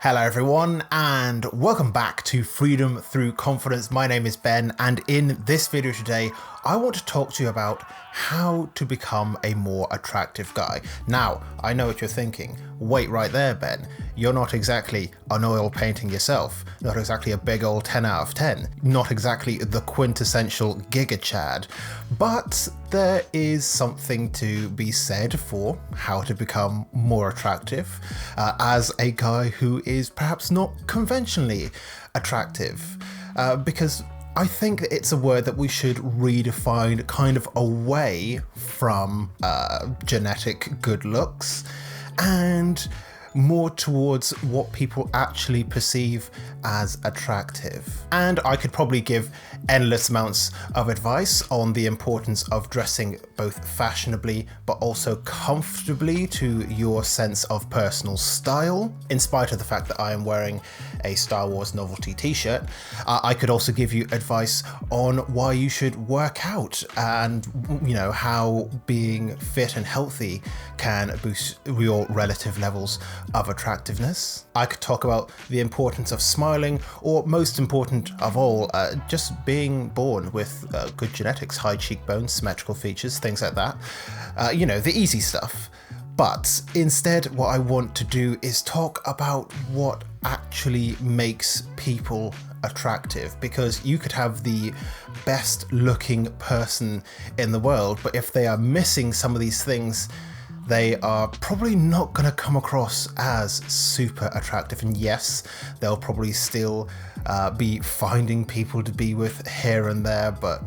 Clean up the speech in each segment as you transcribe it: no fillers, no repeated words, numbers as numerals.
Hello everyone and welcome back to Freedom Through Confidence. My name is Ben and in this video today I want to talk to you about how to become a more attractive guy. Now, I know what you're thinking. Wait right there, Ben. You're not exactly an oil painting yourself. Not exactly a big old 10 out of 10. Not exactly the quintessential Giga Chad. But there is something to be said for how to become more attractive as a guy who is perhaps not conventionally attractive. Because I think that it's a word that we should redefine kind of away from genetic good looks and more towards what people actually perceive as attractive. And I could probably give endless amounts of advice on the importance of dressing both fashionably but also comfortably to your sense of personal style, in spite of the fact that I am wearing a Star Wars novelty t-shirt. I could also give you advice on why you should work out and, you know, how being fit and healthy can boost your relative levels of attractiveness. I could talk about the importance of smiling, or most important of all, just being born with good genetics, high cheekbones, symmetrical features, things like that. You know, the easy stuff. But instead, what I want to do is talk about what actually makes people attractive, because you could have the best looking person in the world, but if they are missing some of these things, they are probably not going to come across as super attractive. And yes, they'll probably still be finding people to be with here and there, but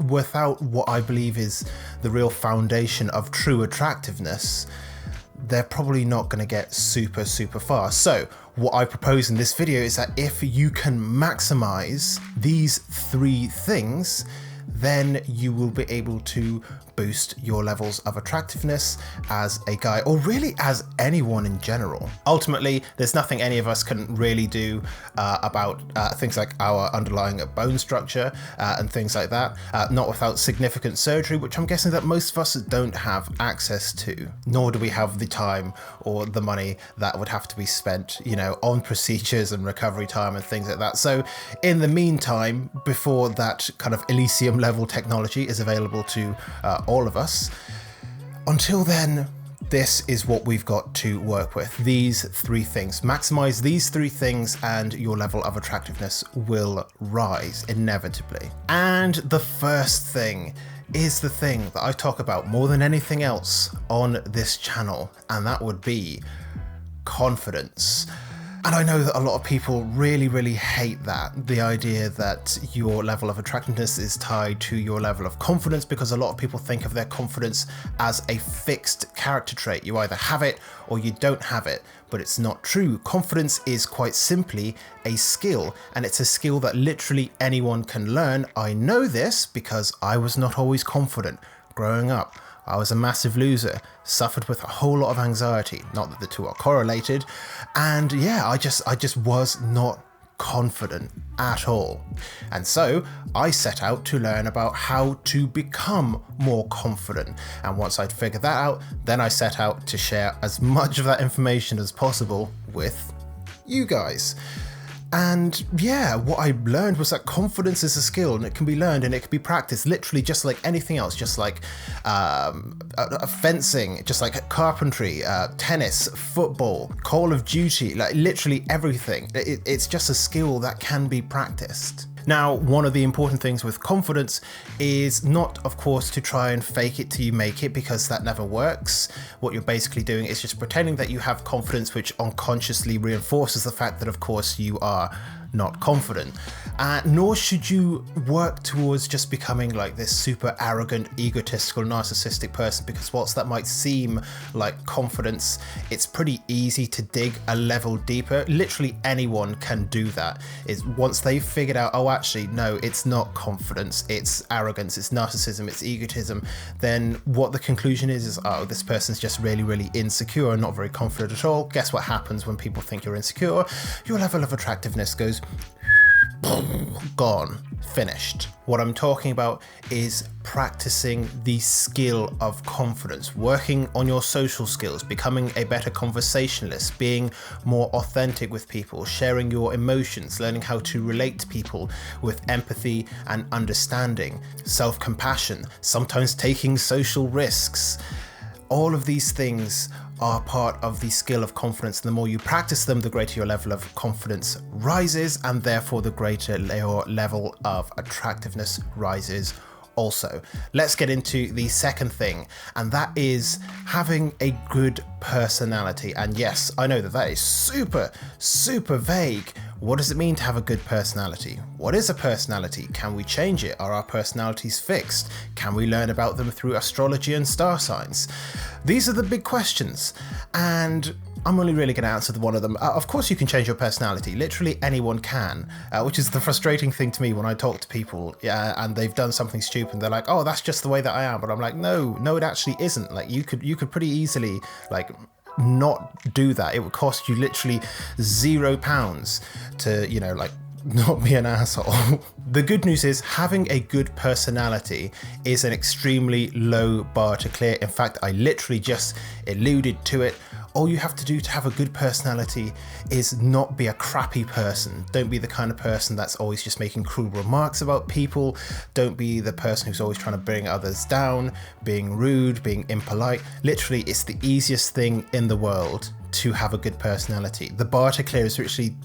without what I believe is the real foundation of true attractiveness, they're probably not going to get super far. So what I propose in this video is that if you can maximize these three things, then you will be able to boost your levels of attractiveness as a guy, or really as anyone in general. Ultimately, there's nothing any of us can really do about things like our underlying bone structure and things like that, not without significant surgery, which I'm guessing that most of us don't have access to, nor do we have the time or the money that would have to be spent, you know, on procedures and recovery time and things like that. So in the meantime, before that kind of Elysium level technology is available to all of us, until then, this is what we've got to work with. These three things. Maximize these three things and your level of attractiveness will rise inevitably. And the first thing is the thing that I talk about more than anything else on this channel, and that would be confidence. And I know that a lot of people really hate that, the idea that your level of attractiveness is tied to your level of confidence, because a lot of people think of their confidence as a fixed character trait. You either have it or you don't have it, but it's not true. Confidence is quite simply a skill, and it's a skill that literally anyone can learn. I know this because I was not always confident growing up. I was a massive loser, suffered with a whole lot of anxiety, not that the two are correlated, and yeah, I just was not confident at all. And so I set out to learn about how to become more confident, and once I'd figured that out, then I set out to share as much of that information as possible with you guys. And yeah, what I learned was that confidence is a skill, and it can be learned and it can be practiced, literally just like anything else, just like fencing, just like carpentry, tennis, football, Call of Duty, like literally everything. It's just a skill that can be practiced. Now, one of the important things with confidence is not, of course, to try and fake it till you make it, because that never works. What you're basically doing is just pretending that you have confidence, which unconsciously reinforces the fact that, of course, you are not confident. Nor should you work towards just becoming like this super arrogant, egotistical, narcissistic person, because whilst that might seem like confidence, it's pretty easy to dig a level deeper. Literally anyone can do that. Is once they've figured out, oh, actually, no, it's not confidence, it's arrogance, it's narcissism, it's egotism, then what the conclusion is, oh, this person's just really insecure and not very confident at all. Guess what happens when people think you're insecure? Your level of attractiveness goes boom, gone, finished. What I'm talking about is practicing the skill of confidence, working on your social skills, becoming a better conversationalist, being more authentic with people, sharing your emotions, learning how to relate to people with empathy and understanding, self-compassion, sometimes taking social risks. All of these things are part of the skill of confidence. The more you practice them, the greater your level of confidence rises, and therefore the greater your level of attractiveness rises also. Let's get into the second thing, and that is having a good personality. And yes, I know that is super vague. What does it mean to have a good personality? What is a personality? Can we change it? Are our personalities fixed? Can we learn about them through astrology and star signs? These are the big questions, and I'm only really going to answer one of them. Of course you can change your personality. Literally anyone can, which is the frustrating thing to me when I talk to people and they've done something stupid and they're like, oh, that's just the way that I am. But I'm like, no, it actually isn't. Like you could pretty easily like not do that. It would cost you literally £0 to, you know, like not be an asshole. The good news is having a good personality is an extremely low bar to clear. In fact, I literally just alluded to it. All you have to do to have a good personality is not be a crappy person. Don't be the kind of person that's always just making cruel remarks about people. Don't be the person who's always trying to bring others down, being rude, being impolite. Literally, it's the easiest thing in the world to have a good personality. The bar to clear is literally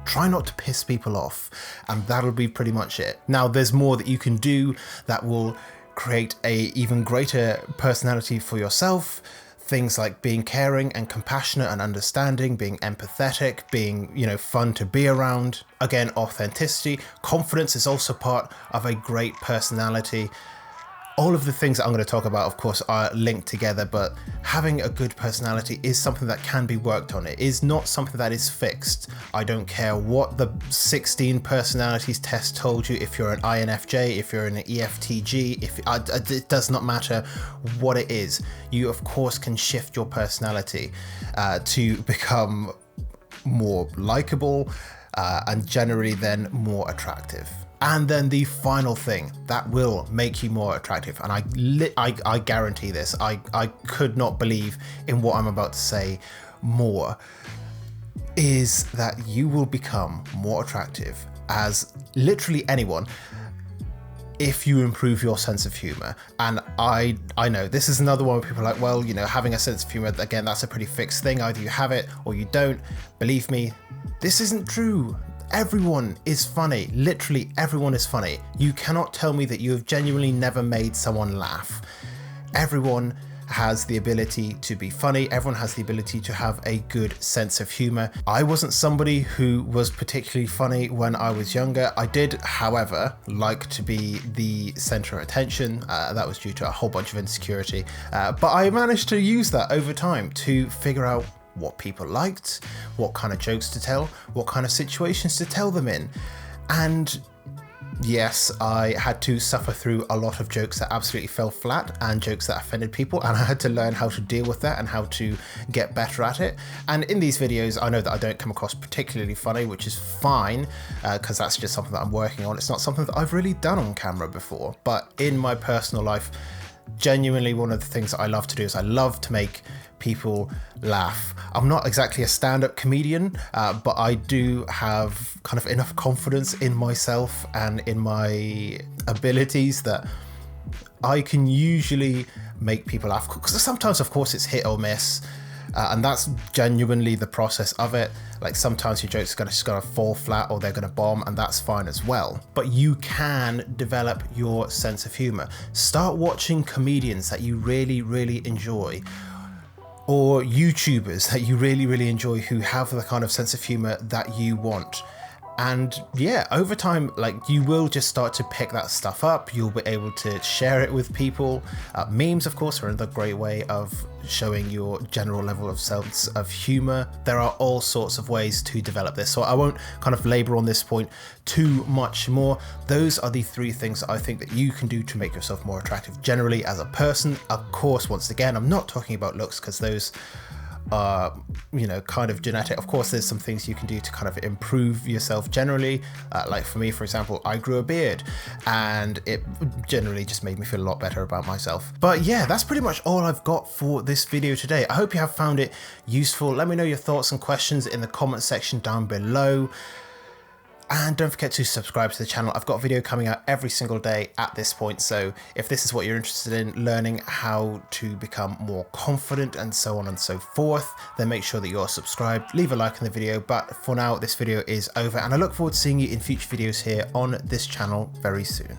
try not to piss people off, and that'll be pretty much it. Now, there's more that you can do that will create a even greater personality for yourself. Things like being caring and compassionate and understanding, being empathetic, being, you know, fun to be around. Again, authenticity. Confidence is also part of a great personality. All of the things that I'm going to talk about, of course, are linked together, but having a good personality is something that can be worked on. It is not something that is fixed. I don't care what the 16 personalities test told you. If you're an INFJ, if you're an EFTG, it does not matter what it is. You, of course, can shift your personality to become more likable and generally then more attractive. And then the final thing that will make you more attractive, and I guarantee this, I could not believe in what I'm about to say more, is that you will become more attractive as literally anyone if you improve your sense of humor. And I know this is another one where people are like, well, you know, having a sense of humor, again, that's a pretty fixed thing. Either you have it or you don't. Believe me, this isn't true. Everyone is funny. Literally everyone is funny. You cannot tell me that you have genuinely never made someone laugh. Everyone has the ability to be funny. Everyone has the ability to have a good sense of humor. I wasn't somebody who was particularly funny when I was younger. I did, however, like to be the center of attention. That was due to a whole bunch of insecurity. But I managed to use that over time to figure out what people liked, what kind of jokes to tell, what kind of situations to tell them in. And yes, I had to suffer through a lot of jokes that absolutely fell flat and jokes that offended people, and I had to learn how to deal with that and how to get better at it. And in these videos, I know that I don't come across particularly funny, which is fine, because that's just something that I'm working on. It's not something that I've really done on camera before, but in my personal life, genuinely one of the things that I love to do is I love to make people laugh. I'm not exactly a stand-up comedian, but I do have kind of enough confidence in myself and in my abilities that I can usually make people laugh. Because sometimes, of course, it's hit or miss, and that's genuinely the process of it. Like sometimes your jokes are just gonna fall flat or they're gonna bomb, and that's fine as well. But you can develop your sense of humor. Start watching comedians that you really, really enjoy, or YouTubers that you really, really enjoy who have the kind of sense of humor that you want. And yeah, over time, like, you will just start to pick that stuff up. You'll be able to share it with people. Memes, of course, are another great way of showing your general level of sense of humor. There are all sorts of ways to develop this, so I won't kind of labor on this point too much more. Those are the three things that I think that you can do to make yourself more attractive generally as a person. Of course, once again, I'm not talking about looks, because those you know, kind of genetic. Of course, there's some things you can do to kind of improve yourself generally. Like for me, for example, I grew a beard and it generally just made me feel a lot better about myself. But yeah, that's pretty much all I've got for this video today. I hope you have found it useful. Let me know your thoughts and questions in the comment section down below. And don't forget to subscribe to the channel. I've got a video coming out every single day at this point. So if this is what you're interested in, learning how to become more confident and so on and so forth, then make sure that you're subscribed. Leave a like on the video. But for now, this video is over and I look forward to seeing you in future videos here on this channel very soon.